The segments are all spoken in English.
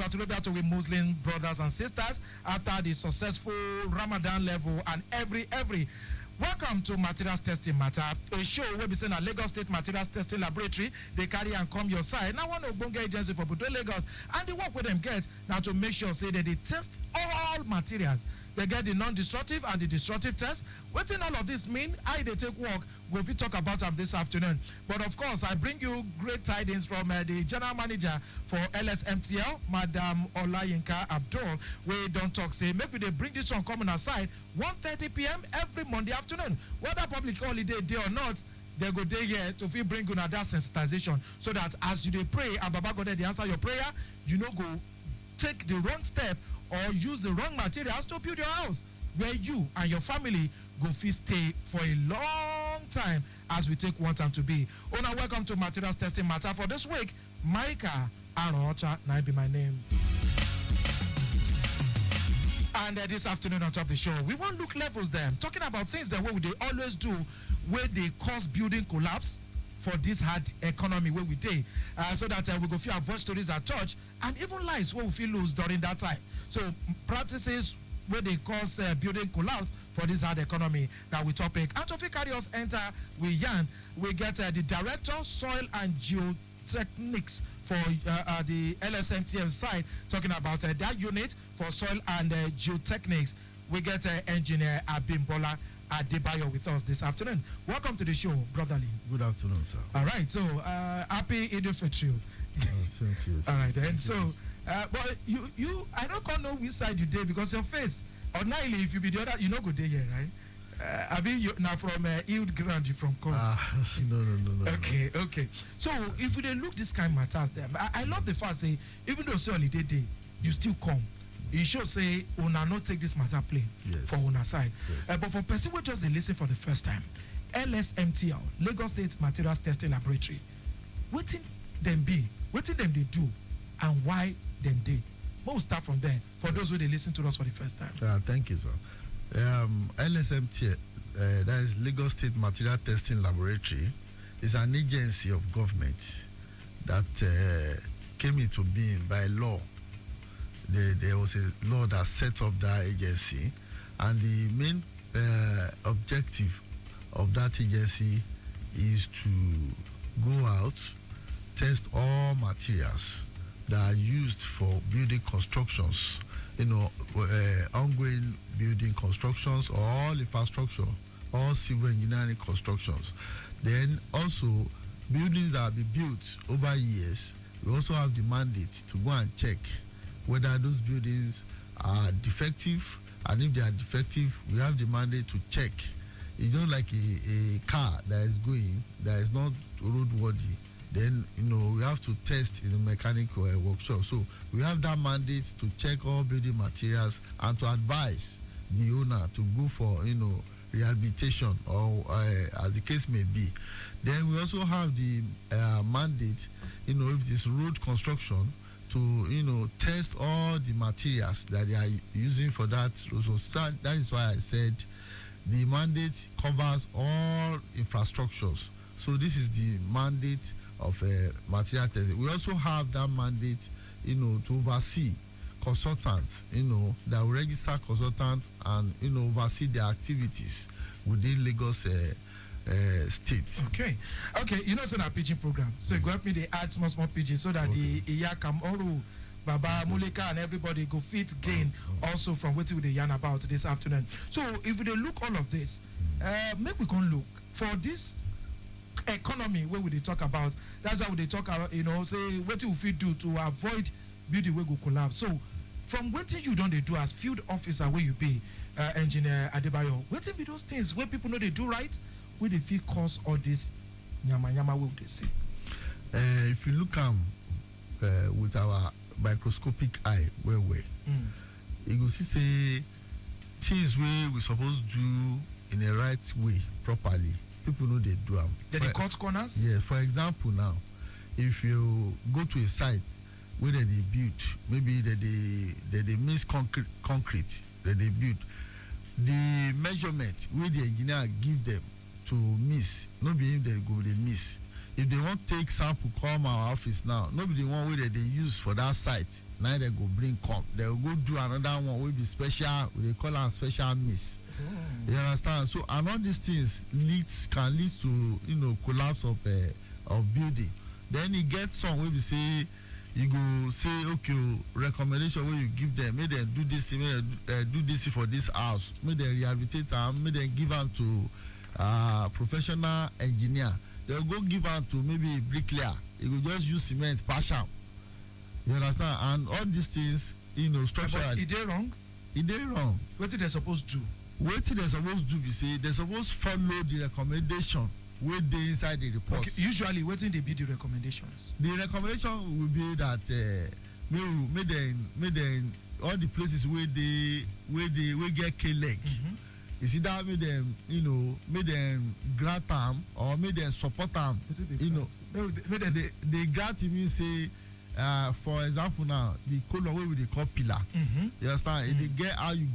Batulobia to we Muslim brothers and sisters after the successful Ramadan level and every. Welcome to Materials Testing Matter, a show where we send a Lagos State Materials Testing Laboratory. They carry and come your side. Now one of Bonga agency for Budo Lagos, and the work with them get now to make sure say that they test all materials. They get the non-destructive and the destructive test. What in all of this mean? I they take work. We'll be talk about them this afternoon. But of course, I bring you great tidings from the general manager for LSMTL, Madam Olayinka Abdul. We don't talk say maybe they bring this one coming aside 1:30 p.m. every Monday afternoon, whether public holiday day or not. They go there here to feel bring you that sensitization so that as you they pray and Baba God they answer your prayer, you know go take the wrong step or use the wrong materials to build your house where you and your family go fit stay for a long time as we take one time to be. Now welcome to Materials Testing Matter for this week. Micah Arocha, now be my name. And this afternoon on top of the show, we want to look levels them, talking about things that what they always do where they cause building collapse for this hard economy where we day, so that we go feel avoid stories that touch and even lives where we feel lose during that time. So practices where they cause building collapse for this hard economy that we topic. And to carry us enter we yarn, we get the director soil and geotechnics for the LSMTM side talking about that unit for soil and geotechnics. We get engineer Abimbola Adebayo with us this afternoon. Welcome to the show, brotherly. Good afternoon, sir. All right, so happy Eid al-Fitr. Same to you, sir. All right, then. So, but you, I don't know which side you did because your face, ordinarily, if you be the other, you know go there, right? I mean, you now from Yield Grand, you from Congo. No. Okay. So, if we look this kind of matters, them, I love the fact say even though it's holiday day, you still come. It should say, una not take this matter play for una side. Yes. But for person who just listen for the first time, LSMTL, Lagos State Materials Testing Laboratory, what them be, what them they do, and why them they? We'll start from there for those who they listen to us for the first time. Thank you, sir. LSMTL, that is Lagos State Material Testing Laboratory, is an agency of government that came into being by law. There was a law that set up that agency, and the main objective of that agency is to go out, test all materials that are used for building constructions, ongoing building constructions, or all infrastructure, all civil engineering constructions. Then also buildings that have been built over years, we also have the mandate to go and check whether those buildings are defective, and if they are defective, we have the mandate to check. It's not like a car that is going, that is not roadworthy. Then, we have to test in the mechanical workshop. So we have that mandate to check all building materials and to advise the owner to go for, rehabilitation or as the case may be. Then we also have the mandate, if it is road construction, to test all the materials that they are using for that. So that is why I said the mandate covers all infrastructures. So this is the mandate of material testing. We also have that mandate, to oversee consultants, that will register consultants and oversee their activities within Lagos state. Okay, it's a PG program, so you go help me they add small PG so that the Iyakam Oru, Baba Mulika and everybody go fit gain also from what we yarn about this afternoon. So if we look all of this, maybe we can look for this economy where we talk about. That's why we talk about, say what we do to avoid building where go collapse. So from what you don't they do as field officer where you be, engineer Adebayo, what be those things where people know they do right, where they feel cause all this nyama where they see? If you look with our microscopic eye, where you go see say things where we supposed to do in a right way properly. People know they do them. They cut corners? Yeah, for example now, if you go to a site where they build, maybe they mix concrete that they build, the measurement where the engineer give them to miss, not be if they go they miss. if they want take sample come our office now, no be the one wey they use for that site. Now they go bring come. They will go do another one wey be special. We call am special miss. You understand? So and all these things can lead to collapse of building. Then you get some wey be say you go say okay recommendation wey you give them, make them do this thing, make them do this for this house, make them rehabilitate am, make them give am to professional engineer. They'll go give am to maybe a bricklayer. You go just use cement patch am. You understand? And all these things, structure. But is they wrong? Is they wrong? What they supposed to do? What they supposed to do be say they supposed follow the recommendation wey dey inside the report. Okay, usually wetin dey be the recommendations? The recommendation will be that make them all the places where get K-leg. Is either make them grant am or make them support am. Make them they grant mean say for example now the column wey we dey call pillar. You understand? They get how you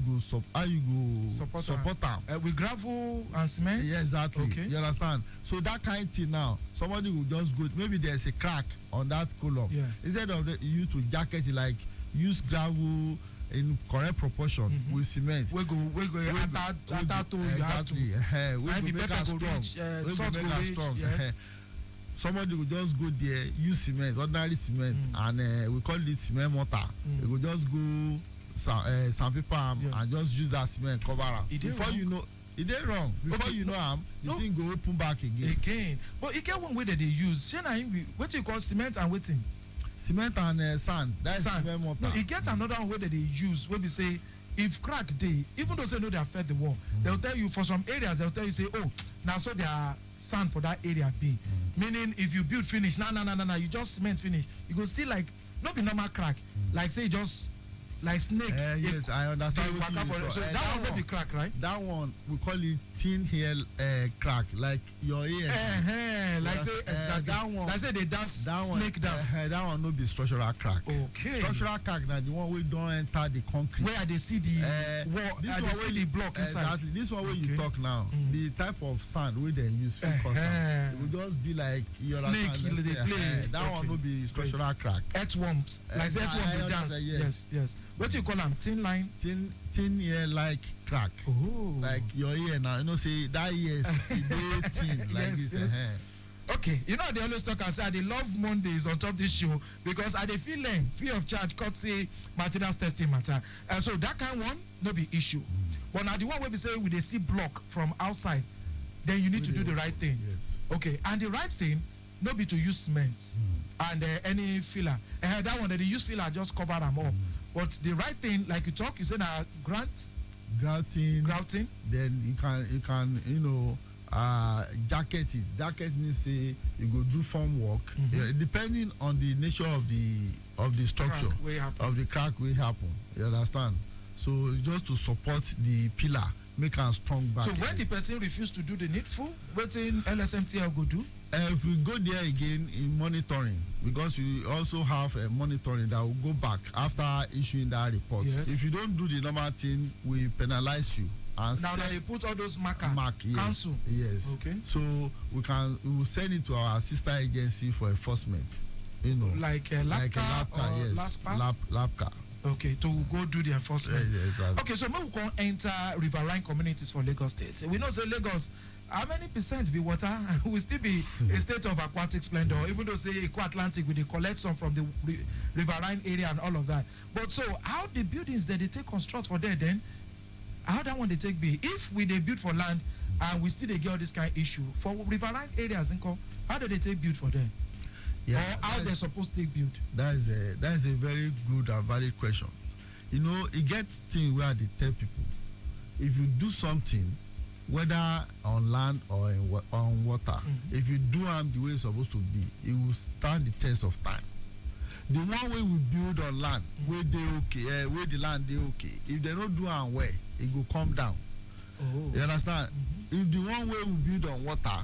go support am. With gravel and cement. Yeah, exactly. Okay. You understand? So that kind of thing now, somebody will just go. Maybe there's a crack on that column. Yeah. Instead of you to jacket it, like use gravel in correct proportion with cement. We go after you have to. We go make her strong. Strong. Yes. Somebody will just go there, use cement, ordinary cement, and we call it cement mortar. We will just go sandpaper and just use that cement cover am. Before you know, it ain't wrong. Before you know the thing go open back again. But it get one way that they use. What you call cement and waiting? Cement and sand. That's cement mortar. No, it gets another way that they use where we say if crack dey, even though say no they affect the wall, they'll tell you for some areas they'll tell you say now so there are sand for that area be. Meaning if you build finish, you just cement finish, you go still like not be normal crack, like say just like snake. Yes, I understand. So that one will be crack, right? That one we call it thin hair crack, like your ear. Like say exactly. That one. Like say they dance snake dance. That one no be structural crack. Okay. Structural crack na the one we don't enter the concrete. Where they see the wall, this one where the block inside. Exactly. This one where you talk now, the type of sand we then use for sand. It will just be like your snake. They play. That one no be structural crack. Earthworms. Like say earthworm they dance. Yes. What do you call them? Thin line? Thin ear like crack. Like your ear now. Say that ear is thin like this. Yes. Okay, they always talk and say they love Mondays on top this show because I dey feel free of charge courtesy materials testing matter. So that kind one no be issue. But now the one where we say we dey see block from outside, then you need to do the right thing. Yes. Okay, and the right thing no be to use cement and any filler. That one that they use filler just cover them up. But the right thing, like you talk, you say now grouting. Then you can jacket it. Jacket means say you go do form work. Depending on the nature of the structure of the crack will happen. You understand? So just to support the pillar, make am strong back. So when the person refuse to do the needful, what in LSMTL go do? If we go there again in monitoring, because we also have a monitoring that will go back after issuing that report. Yes. If you don't do the normal thing, we penalize you. And now they put all those mark yes. Cancel. Yes. Okay. So we will send it to our sister agency for enforcement. Like LAPCA or yes. LAPCA. Okay, to go do the enforcement. Yeah, exactly. Okay, so maybe we can enter riverine communities for Lagos State. We know say Lagos, how many percent be water? We still be a state of aquatic splendor, even though say Eco Atlantic, we collect some from the riverine area and all of that. But so how the buildings that they take construct for there then? How that one they take be? If we they build for land and we still they get all this kind of issue for riverine areas, how do they take build for them? Yeah, or how they're supposed to take build? That is a very good and valid question. It gets thing where they tell people, if you do something, whether on land or on water, if you do them the way it's supposed to be, it will stand the test of time. The one way we build on land, where they okay, where the land they okay. If they don't do them well, it will come down. You understand? If the one way we build on water,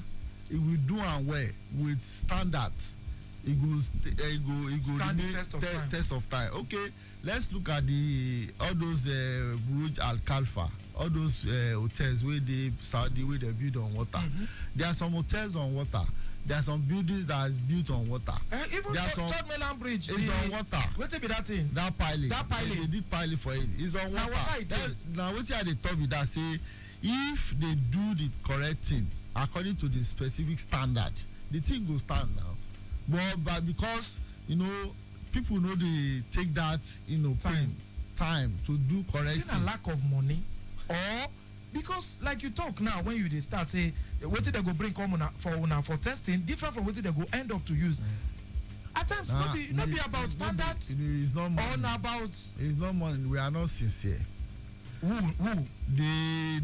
if we do them well with standards, it goes stand the test of time. Okay, let's look at all those Burj Al Khalifa, all those hotels where they Saudi where they build on water. There are some hotels on water. There are some buildings that is built on water. Even Third Mainland Bridge is on water. Wetin be that thing? That piling. They did piling for it. It's on water. Now wetin I dey talk be that say if they do the correct thing according to the specific standard, the thing go stand now. But because people know they take that time to do correct thing. Is it a lack of money or because like you talk now when you dey start say wetin they go bring come for testing different from wetin they go end up to use. At times not be about standard it's not money. Or about it's not money. We are not sincere. Who? The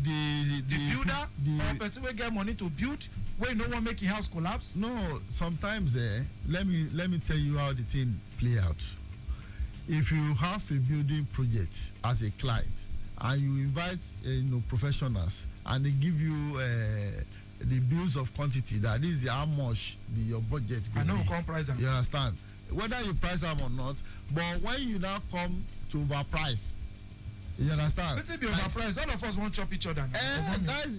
builder or person wey get money to build wey no wan make him house collapse? No, sometimes let me tell you how the thing play out. If you have a building project as a client and you invite professionals and they give you the bills of quantity that is how much your budget go be. I know come price them. You understand? Whether you price them or not, but when you now come to overprice, you understand? Wetin be overprice? All of us want chop each other now.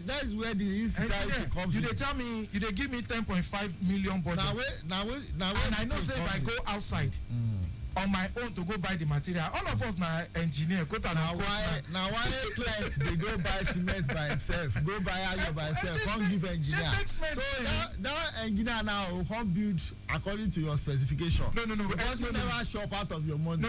That is where the insecurity comes in. You dey tell me, you dey give me 10.5 million budget. Now and I know say if I go outside on my own to go buy the material, all of us na engineer. Now why clients they go buy cement by himself, go buy iron by himself, come give engineer. So that engineer now will come build according to your specification. No. Because you never shop out of your money. No,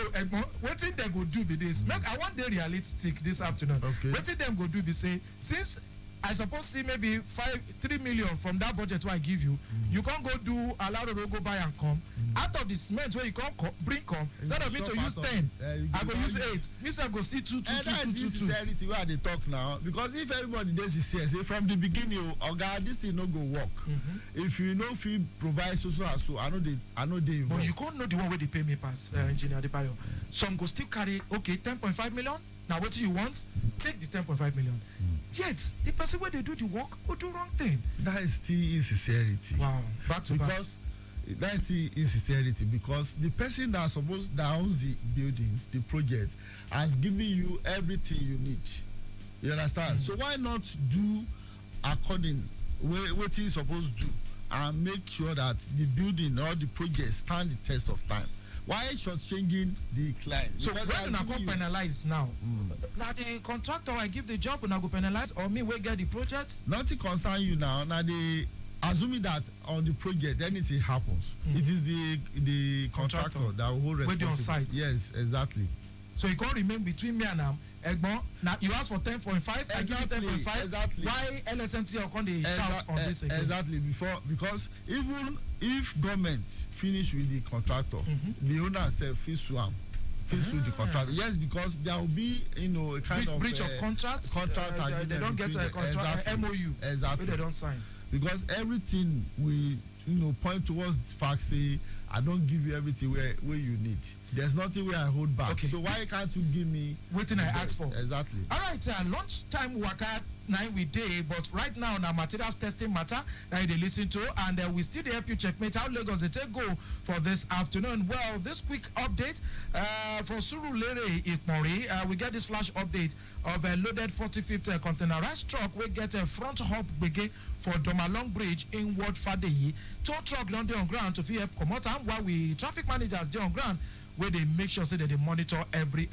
wetin dem go do be this. Make I wan dey realistic this afternoon. Okay. Wetin dem go do be say since I suppose see maybe 3 million from that budget wey I give you. You can't go do Alaro go buy and come. Out of the cement where you can't bring come, instead of me to use 10, I go use 8. Me say I go see 2. That is the sincerity where they talk now. Because if everybody does sincere, say from the beginning, God, this thing no go work. If you know fee provide so I know they. But you can't know the one where they pay me pass, engineer Adebayo. Some go still carry 10.5 million. Now what do you want? Take the 10.5 million. Yet the person where they do the work will do wrong thing. That is still insincerity. Wow. Back to back. That is still insincerity because the person that owns the building, the project, has given you everything you need. You understand? So why not do according what he's supposed to do and make sure that the building or the project stand the test of time? Why shortchanging the client? So when una go penalize now, now the contractor I give the job and I go penalize or me we get the project? Nothing concern you now. Now they assuming that on the project anything happens, it is the contractor that will hold responsibility. On site. Yes, exactly. So you can't remain between me and Egbon. Now you ask for 10.5, I give you 10.5. Exactly. Why LSMT or can they shout on this again? Exactly. Because even if government finish with the contractor, the owner self face with the contractor. Yes, because there will be a kind of breach of contract. They don't get a contract MOU. Exactly. They don't sign. Because everything we point towards the fact say I don't give you everything where you need. There's nothing where I hold back. Okay. So why can't you give me waiting I ask for? Exactly. All right, lunchtime waka 9 we day, but right now na materials testing matter that they listen to, and we still help you checkmate how Lagos they take go for this afternoon. Well, this quick update for Surulere Ikmori, we get this flash update of a loaded 45th containerized truck. We get a front hop begin for Domalong Bridge in Ward Fadeyi. Tow truck landed on ground to help come out, and while we traffic managers they on ground where they make sure say that they monitor every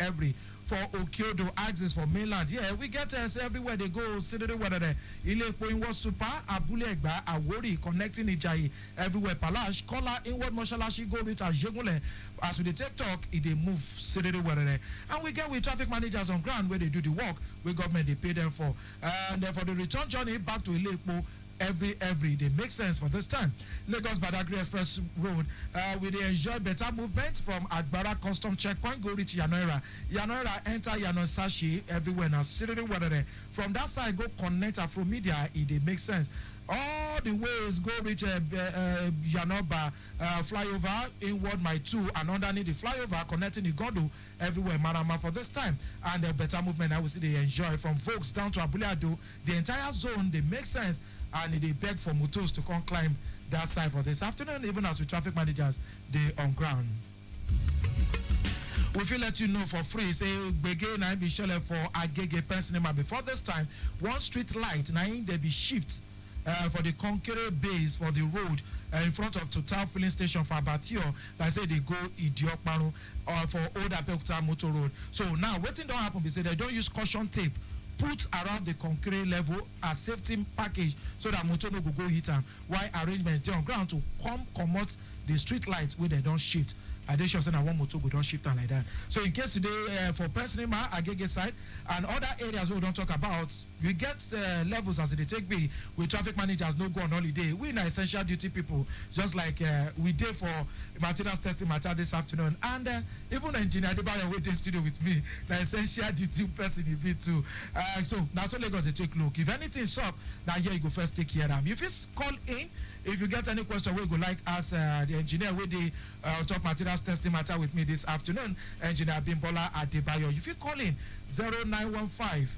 for Okiodo axis for mainland. Yeah, we get everywhere they go. Sidere whether the Ilepo Inward Super, Abule Egba, Awori, connecting Ijayi, everywhere Palash, Kola, Inward Moshalashi, go reach Jegule. As we take talk, they move Sidere whether and we get with traffic managers on ground where they do the work, where government they pay them for. And for the return journey back to Ilepo, every they make sense for this time. Lagos Badagry Express Road, we they enjoy better movement from Agbara Custom Checkpoint, go reach Yanoira enter Yanosashi everywhere now. From that side go connect Afro Media, it make sense. All the ways go reach Yanoba flyover inward my 2 and underneath the flyover connecting the Godo everywhere Manama for this time, and the better movement I will see they enjoy from Volks down to Abuleado. The entire zone they make sense, and they beg for motos to come climb that side for this afternoon, even as with traffic managers they on ground. We feel let you know for free. Say begin I be shell for Agege Pensinema before this time. One street light now they be shift for the Conqueror base for the road in front of Total filling station for Abatio. Like I say they go Idiokmaru or for Old Abeokuta Motor Road. So now wetin don happen be say they don't use caution tape put around the concrete level as safety package so that motor no go hit am, while arrangement dey on ground to comot the street lights wey dem don shift. I dey sure say na one motor go don shift am like that. So in case today for Pensinema, Agege side and other areas wey we don talk about, we get levels as e dey take be with traffic managers no go on holiday. We na essential duty people, just like we dey for materials testing matter this afternoon, and even engineer Adebayo wey dey studio with me na essential duty person e be too. So na so Lagos dey take look. If anything sup, na here you go first take care am. You fit call in if you get any question wey you go like ask the engineer wey dey on top materials testing matter with me this afternoon, engineer Bimbola Adebayo. You fit call in 0915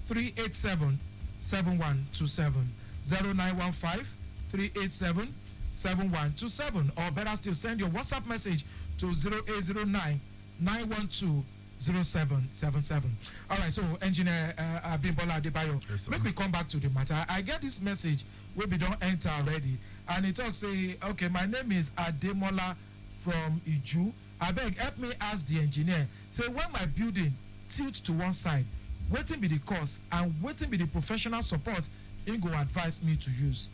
387 7127 0915 387 7127, or better still send your WhatsApp message to 0809 912 0777. All right, so engineer Bimbola Adebayo, yes, make we come back to the matter. I get this message wey be don enter already, and it talks say, okay, my name is Ademola from Iju. Abeg help me ask the engineer, say when my building tilt to one side, wetin be the cause and wetin be the professional support he go advise me to use?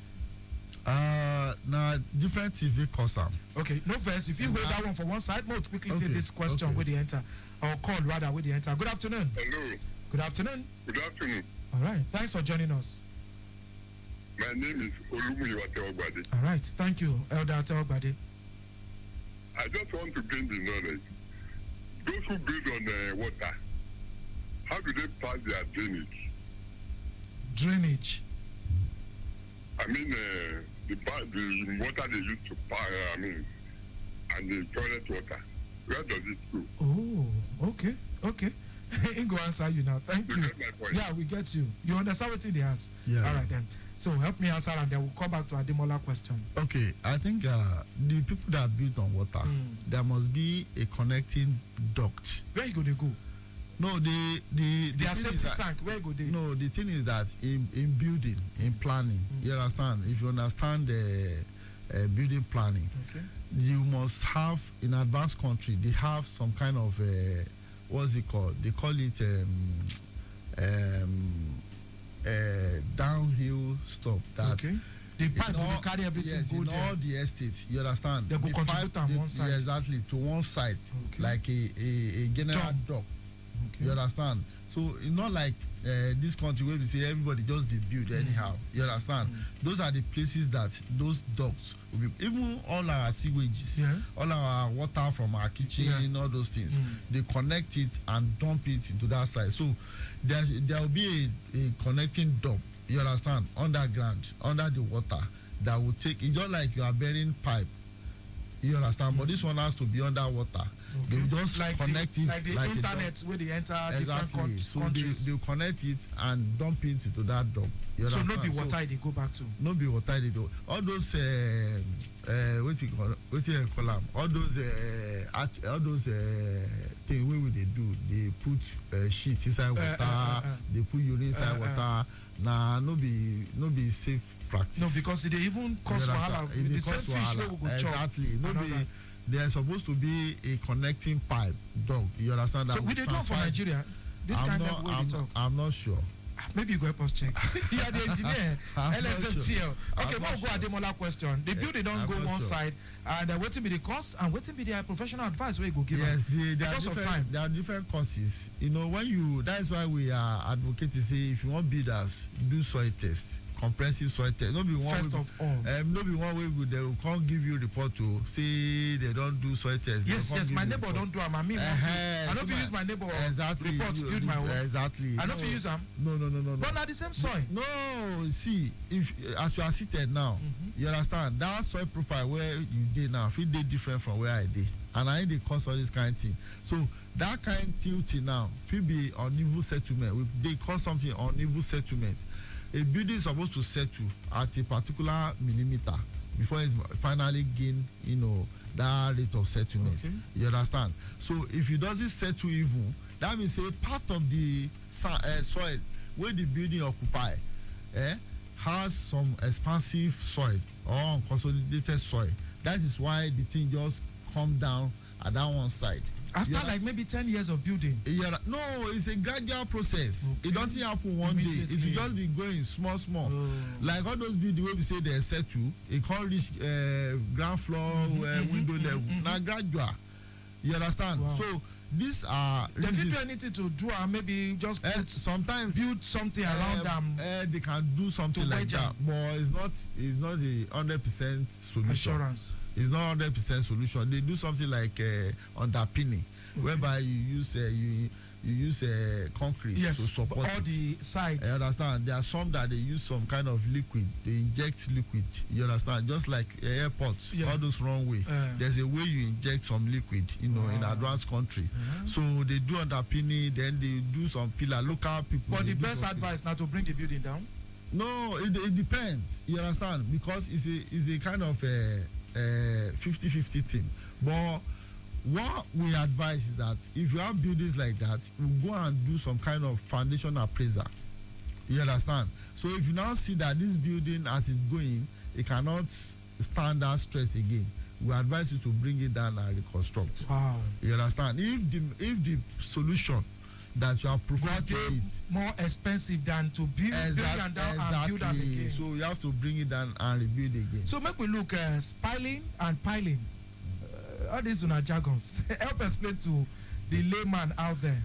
Na different TV cause am. Okay, no verse. If you hold that one for one side, we'll quickly take this question with the enter, or call rather with the enter. Good afternoon. Hello. Good afternoon. Good afternoon. All right, thanks for joining us. My name is Olumuyiwa Teogbade. All right, thank you, Elder Teogbade. I just want to gain the knowledge. Those who build on water, how do they pass their drainage? Drainage. I mean, the water they use to power, and the toilet water. Where does it go? Oh, okay. He go answer you now. Thank you. Get my point? Yeah, we get you. You understand what he has? Yeah. All right then. So help me answer, and then we'll come back to Ademola question. Okay, I think the people that build on water, there must be a connecting duct. Where you go they go? No, the Their thing safety is that, tank. Where you go they? no, the thing is that in building, in planning, you understand. If you understand the building planning, Okay. you must have in advanced country. They have some kind of what's it called? They call it downhill stop. That Okay. The pipe in will carry everything yes, go in there. all the estates, you understand. They go The contribute on one side. yeah, exactly, to one side, Okay. like a general dock. Okay. You understand? So it's not like this country where we say everybody just they build anyhow. You understand? Those are the places that those ducts will be. Even all our sewages, Yeah. all our water from our kitchen, all those things, they connect it and dump it into that side. So there will be a connecting dump. You understand? Underground, under the water, that will take. It's just like you are burying pipe. You understand? But this one has to be underwater. They will just like connect the, it like the like internet where they enter different exactly. So countries. they connect it and dump it into that dump. You So no understand? be water they go back to. No be water they do. All those what you call them? All those things we they do. They put shit inside water. They put urine inside water. Nah, no be safe practice. No, because they even cause wahala. It The same cause fish wey we wahala. go chop. Exactly. No and all be. that. There's supposed to be a connecting pipe dog. You understand that? So we dey do am for Nigeria. This kind of way we talk. I'm not sure. Maybe you go help us check. You are the engineer. I'm not LSMTL. sure. Okay, I'm we'll not go sure. Ademola question. The building don't I'm go not one sure. side, and wetin be the cost and wetin be the professional advice where you go give Yes, am? there are Because of different. time. There are different causes. You know, when you. That's why we are advocating. Say if you want builders, do soil test, comprehensive soil test. Not be one. First way, of all. no be one way they will can't give you report to say they don't do soil test. Yes, my neighbor don't do am. I mean, I don't fit use my neighbor exactly report to build my own. Exactly. I don't fit use am. No. But na the same soil. No, see, if as you are seated now, you understand that soil profile where you did now, fit dey different from where I did, and I dey cause all this kind of thing. So that kind tilting now, fit be uneven settlement. They call something uneven settlement. A building is supposed to settle at a particular millimeter before it finally gain, that rate of settlement. Okay. You understand? So if it doesn't settle even, that means a part of the soil where the building occupy, has some expansive soil or unconsolidated soil. That is why the thing just come down at that one side. After like maybe 10 years of building? Yeah, no, it's a gradual process. Okay. It doesn't happen one day. It will just be going small. Like all those buildings where we say they settle, it can't reach ground floor, window level. Now gradual. You understand? Wow. So these are Does it do anything to do and maybe just put, sometimes build something around them? They can do something like that, but it's not a 100% solution. Assurance. It's not 100% solution. They do something like underpinning, whereby you use concrete to support all the sides. You understand? There are some that they use some kind of liquid. They inject liquid. You understand? Just like airports, all those runway. There's a way you inject some liquid, in advanced country. So they do underpinning, then they do some pillar. Local people. But the best advice now to bring the building down? No, it depends. You understand? Because it's a kind of 50-50 thing. But what we advise is that if you have buildings like that, you go and do some kind of foundation appraiser. You understand? So if you now see that this building as it's going, it cannot stand that stress again, we advise you to bring it down and reconstruct. Wow. You understand? If the solution that you are preferred to it more expensive than to build and down and build them again. So you have to bring it down and rebuild again. So make we look spiling and piling. All these are jargons. Help explain to the layman out there.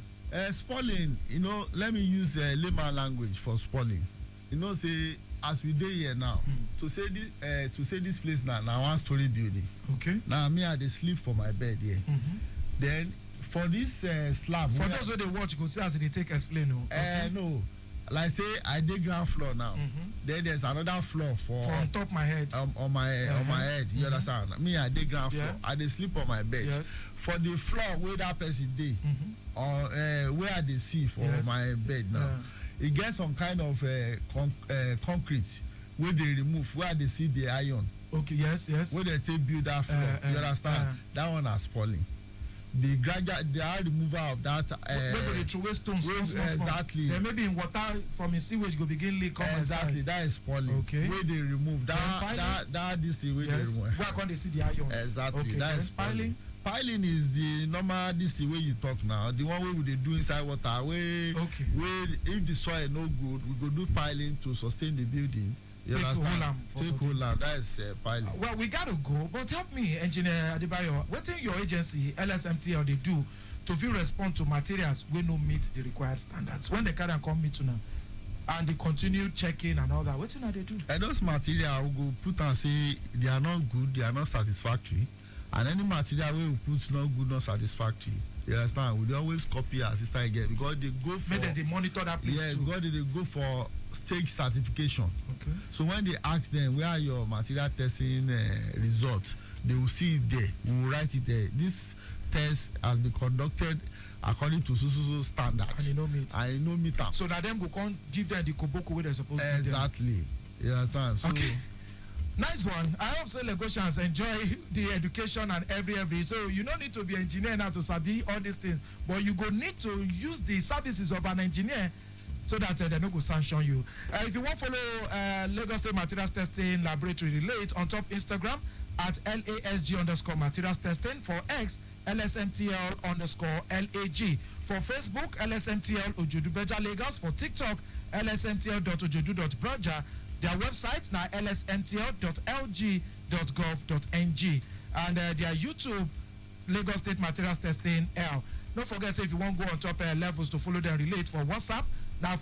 Spalling, let me use layman language for spalling. Say as we dey here now, to say this place now 1-story building. Okay. Now me I dey sleep for my bed here. Then for this slab. For those who they watch, go see as they take explain. No, like say I dey ground floor now. Then there's another floor for on top my head. On my head. You understand? Me I dey ground floor. I dey sleep on my bed. Yes. For the floor where that person dey, or where I dey see for my bed now, it gets some kind of concrete where they remove where they see the iron. Okay. Yes. Where they take build that floor. You understand? That one is falling. The removal of that. Maybe they throw away stones. Exactly. Then maybe in water from a sewage go begin leak. Exactly. That is falling. Okay. Where they remove that this thing where they remove. Where can they see the iron? Exactly. Okay. That is piling. Piling is the normal this the way you talk now. The one way we dey do inside water. Where if the soil no good, we go do piling to sustain the building. You understand? Take hold land. That is piling. Well, we gotta go, but help me, Engineer Adebayo. What in your agency, LSMTL, they do to fit respond to materials wey no meet the required standards? When they carry and come meet una, and they continue checking and all that, what they do? Those materials we go put and say they are not good, they are not satisfactory, and any material we put not good, not satisfactory. You understand? We always copy our sister again because they go for. Maybe they monitor that place too. Because they go for stage certification. Okay. So when they ask them where are your material testing results, they will see it there. We will write it there. This test has been conducted according to so standards. And you know meet. And you know meet them. So that them go come give them the koboko where they're supposed to. Exactly. You understand? So, okay. Nice one. I hope so Lagosians enjoy the education and every. So you don't need to be engineer now to sabi all these things, but you go need to use the services of an engineer so that they no go sanction you. If you want to follow Lagos State Materials Testing Laboratory, relate on top Instagram at LASG_materials testing, for X LSMTL_LAG, for Facebook LSMTL Ojodubeja Lagos, for TikTok LSMTL.ojodu.broja. Their website now lsmtl.lg.gov.ng, and their YouTube Lagos State Materials Testing L. Don't forget, if you want to go on top levels to follow them, relate for WhatsApp. Now,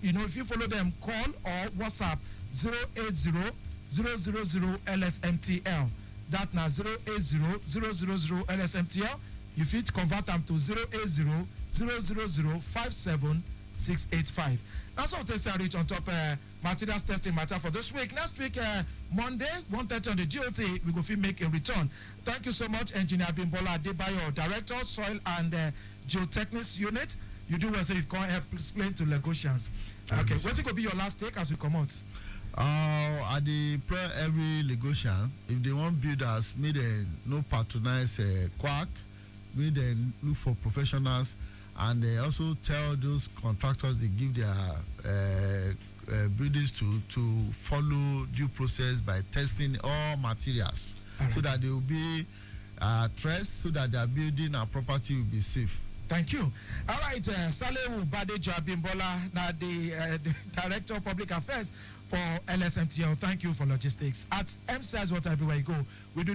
if you follow them, call or WhatsApp 080-000-LSMTL. That now 080-000-LSMTL. You fit convert them to 080-000-57685. That's all test reach on top materials testing matter for this week. Next week, Monday, 1:30 on the GOT, we go fit make a return. Thank you so much, Engineer Bimbola Adebayo, Director, Soil and Geotechnics Unit. You do well, so you can't help explain to Lagosians. Okay, what's going to be your last take as we come out? I dey pray every Lagosian, if they want builders, may they no patronize quack, may they look for professionals, and they also tell those contractors they give their buildings to follow due process by testing all materials, so that they will be traced, so that their building and property will be safe. Thank you. All right, Salehu Badejo Abimbola, the Director of Public Affairs for LSMTL. Thank you for logistics. At MCI's Water Everywhere You Go, we do